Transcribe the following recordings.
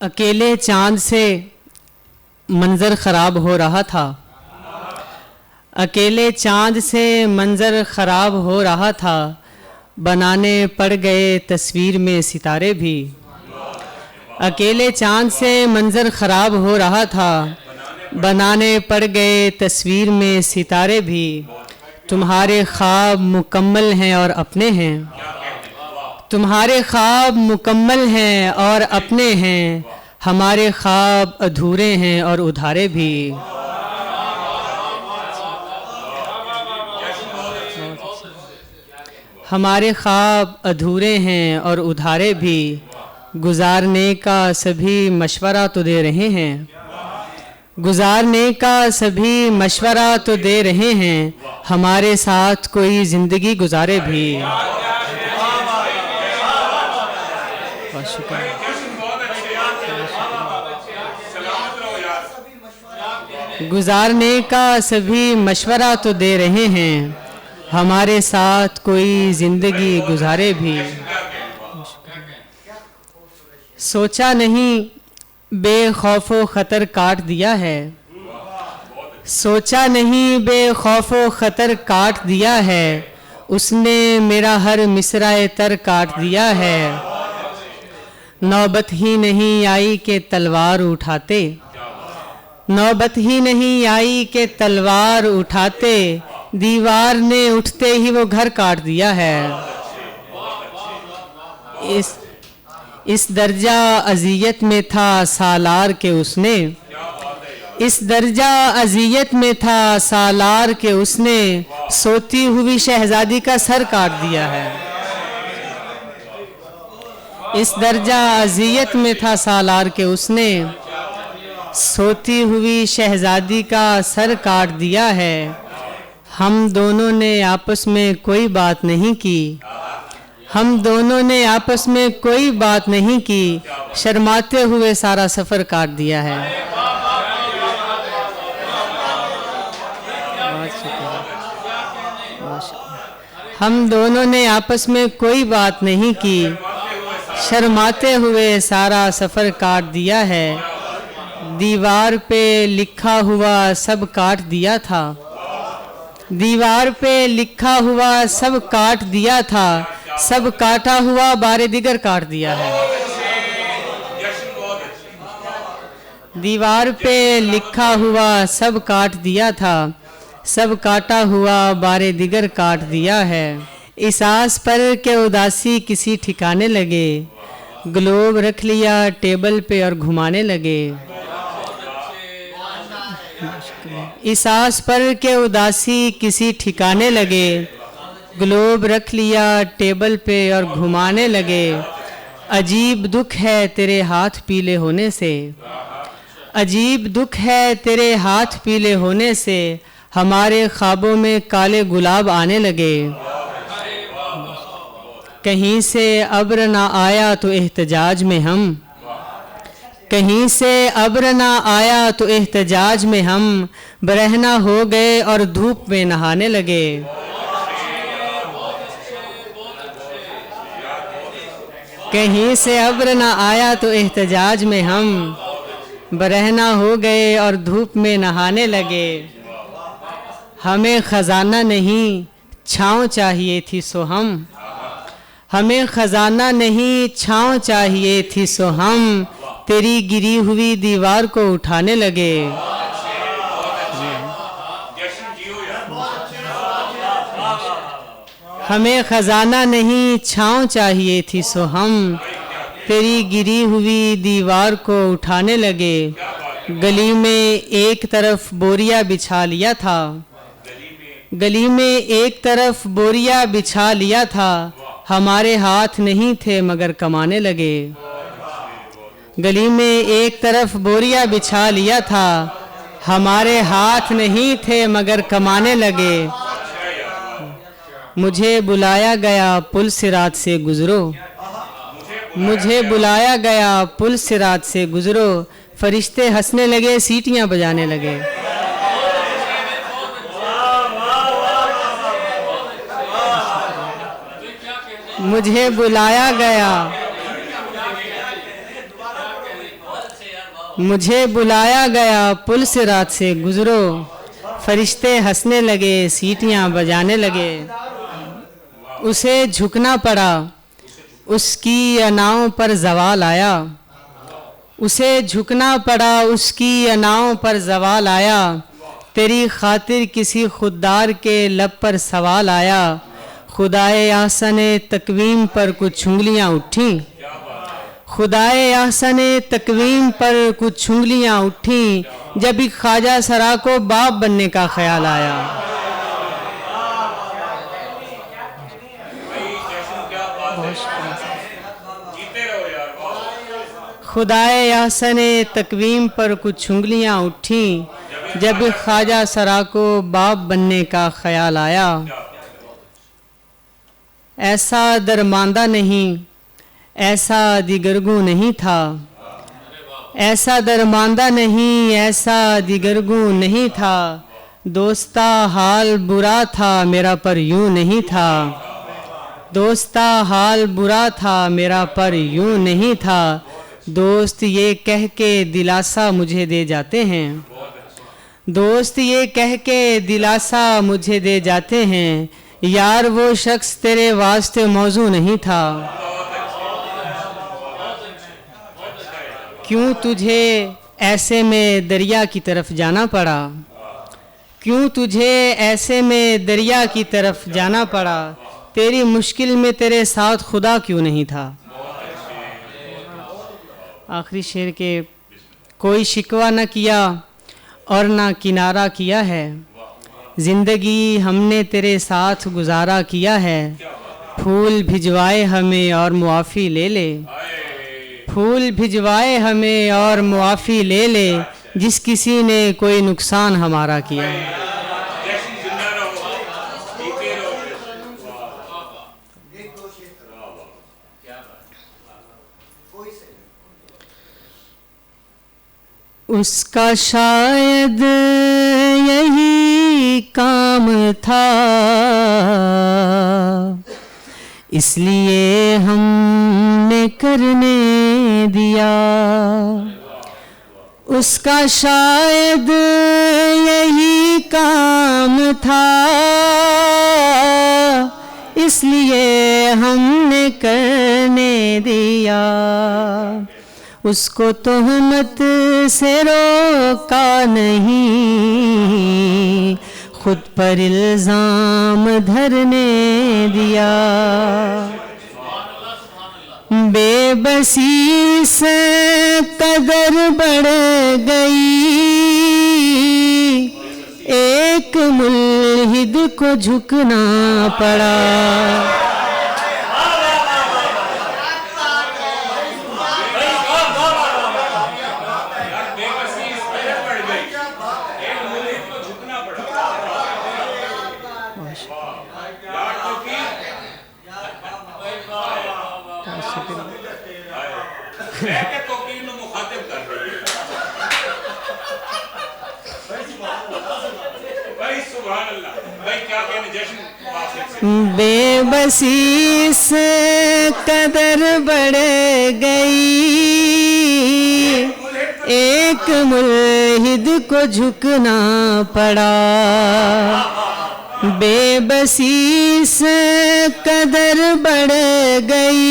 अकेले चांद से मंज़र ख़राब हो रहा था। अकेले चांद से मंज़र ख़राब हो रहा था, बनाने पड़ गए तस्वीर में सितारे भी। अकेले चांद से मंज़र ख़राब हो रहा था, बनाने पड़ गए तस्वीर में सितारे भी। तुम्हारे ख्वाब मुकम्मल हैं और अपने हैं, तुम्हारे ख्वाब मुकम्मल हैं और अपने हैं, हमारे ख्वाब अधूरे हैं और उधारे भी। हमारे ख्वाब अधूरे हैं और उधारे भी, गुजारने का सभी मशवरा तो दे रहे हैं, गुजारने का सभी मशवरा तो दे रहे हैं, हमारे साथ कोई ज़िंदगी गुजारे भी। गुजारने का सभी मशवरा तो दे रहे हैं, हमारे साथ कोई ज़िंदगी गुजारे भी। सोचा नहीं बेखौफो ख़तर काट दिया है, सोचा नहीं बेखौफो ख़तर काट दिया है, उसने मेरा हर मिसराए तर काट दिया है। नौबत ही नहीं आई कि तलवार उठाते, नौबत ही नहीं आई कि तलवार उठाते, दीवार ने उठते ही वो घर काट दिया है। इस दर्जा अज़ियत में था सालार के उसने, इस दर्जा अज़ियत में था सालार के उसने, सोती हुई शहजादी का सर काट दिया है। इस दर्जा अज़ियत में था सालार के उसने, सोती हुई शहजादी का सर काट दिया है। हम दोनों ने आपस में कोई बात नहीं की, हम दोनों ने आपस में कोई बात नहीं की, शर्माते हुए सारा सफ़र काट दिया है। हम दोनों ने आपस में कोई बात नहीं की, शर्माते हुए सारा सफ़र काट दिया है। दीवार पे लिखा हुआ सब काट दिया था, दीवार पे लिखा हुआ सब काट दिया था, सब काटा हुआ बारे दिगर काट दिया है। दीवार पे लिखा हुआ सब काट दिया था, सब काटा हुआ बारे दिगर काट दिया है। इस आस पर के उदासी किसी ठिकाने लगे, ग्लोब रख लिया टेबल पे और घुमाने लगे। इस आस पर के उदासी किसी ठिकाने लगे, ग्लोब रख लिया टेबल पे और घुमाने लगे। अजीब दुख है तेरे हाथ पीले होने से, अजीब दुख है तेरे हाथ पीले होने से, हमारे ख्वाबों में काले गुलाब आने लगे। कहीं से अब्र ना आया तो एहतजाज में हम, कहीं से अब्र ना आया तो एहतजाज में हम, बरहना हो गए और धूप में नहाने लगे। कहीं से अब्र ना आया तो एहतजाज में हम, बरहना हो गए और धूप में नहाने लगे। हमें ख़जाना नहीं छाँव चाहिए थी सो हम, हमें ख़जाना नहीं छाँव चाहिए थी सो हम, तेरी गिरी हुई दीवार को उठाने लगे। हमें ख़जाना नहीं छाँव चाहिए थी सो हम, तेरी गिरी हुई दीवार को उठाने लगे। गली में एक तरफ बोरिया बिछा लिया था, गली में एक तरफ बोरिया बिछा लिया था, हमारे हाथ नहीं थे मगर कमाने लगे। गली में एक तरफ बोरिया बिछा लिया था, हमारे हाथ नहीं थे मगर कमाने लगे। मुझे बुलाया गया पुल सिरात से गुजरो, मुझे बुलाया गया पुल सिरात से गुजरो, फरिश्ते हंसने लगे सीटियां बजाने लगे। मुझे बुलाया गया मुझे बुलाया गया पुल से रात से गुजरो, फरिश्ते हंसने लगे, सीटियां बजाने लगे। उसे झुकना पड़ा, उसकी अनाओं पर जवाल आया। उसे झुकना पड़ा, उसकी अनाओं पर जवाल आया। तेरी खातिर किसी खुददार के लब पर सवाल आया। खुदाए आसने तकवीम पर कुछ उंगलियां उठी। खुदाए आसने तकवीम पर कुछ उंगलियां उठी, जब एक ख्वाजा सरा को बाप बनने का ख्याल आया। खुदाए आसने तकवीम पर कुछ उंगलियां उठी, जब एक ख्वाजा सरा को बाप बनने का ख्याल आया। ऐसा दरमांदा नहीं, ऐसा दिगरगू नहीं था। ऐसा दरमांदा नहीं, ऐसा दिगरगू नहीं था। दोस्ता हाल बुरा था मेरा पर यूं नहीं था। दोस्ता हाल बुरा था मेरा पर यूं नहीं था। दोस्त ये कह के दिलासा मुझे दे जाते हैं। दोस्त ये कह के दिलासा मुझे दे जाते हैं, यार वो शख्स तेरे वास्ते मौजू नहीं था। क्यों तुझे ऐसे में दरिया की तरफ जाना पड़ा। क्यों तुझे ऐसे में दरिया की तरफ जाना पड़ा। तेरी मुश्किल में तेरे साथ खुदा क्यों नहीं था। आखिरी शेर के कोई शिकवा न किया और ना किनारा किया है। ज़िंदगी हमने तेरे साथ गुजारा किया है। फूल भिजवाए हमें और मुआफ़ी ले ले। फूल भिजवाए हमें और मुआफ़ी ले ले, जिस किसी ने कोई नुकसान हमारा किया है। उसका शायद यही काम था, इसलिए हमने करने दिया। उसका शायद यही काम था, इसलिए हमने करने दिया। उसको तोहमत से रोका नहीं, खुद पर इल्ज़ाम धरने दिया। बेबसी से कदर बढ़ गई, एक मुल्हिद को झुकना पड़ा। बेबसी से कदर बढ़ गई, एक मुल्हिद को झुकना पड़ा। बेबसी से कदर बढ़ गई,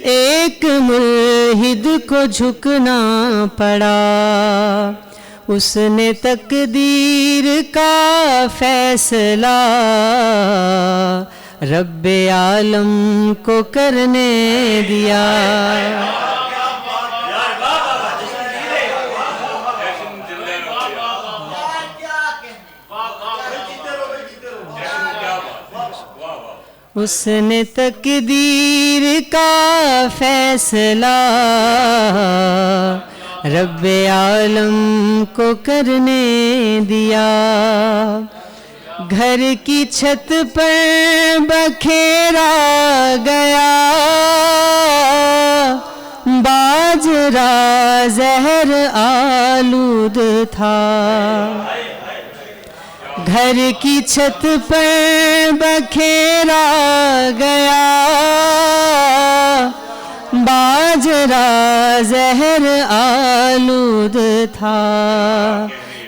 एक मुल्हिद को झुकना पड़ा। उसने तकदीर का फैसला रब्बे आलम को करने दिया। उसने तकदीर का फैसला रब्बे आलम को करने दिया। घर की छत पर बखेरा गया, बाजरा जहर आलूद था। घर की छत पर बखेरा गया, बाजरा जहर आलूद था,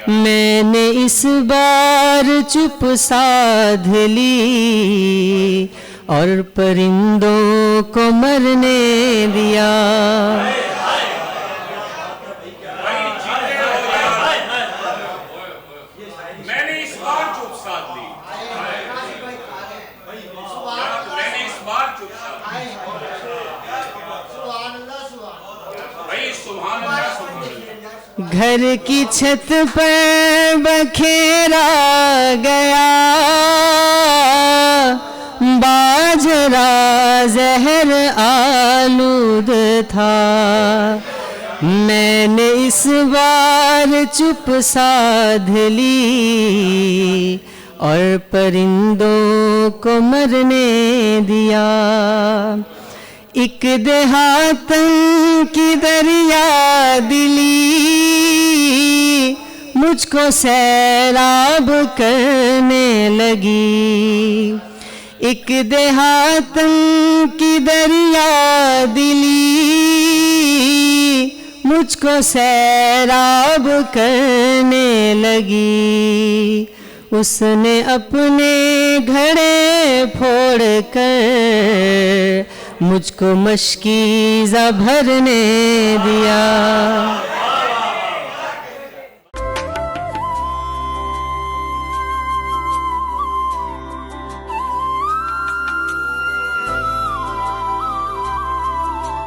मैंने इस बार चुप साध ली और परिंदों को मरने दिया। मैंने इस बार चुप साध ली, मैंने इस बार चुप साध ली। भाई सुभान अल्लाह, सुभान अल्लाह। घर की छत पर बखेरा गया बाजरा जहर आलूद था, मैंने इस बार चुप साध ली और परिंदों को मरने दिया। एक देहातन की दरिया दिली मुझको सैराब करने लगी। एक देहातन की दरिया दिली मुझको सैराब करने लगी। उसने अपने घड़े फोड़ कर मुझको मशकीज़ा भरने दिया।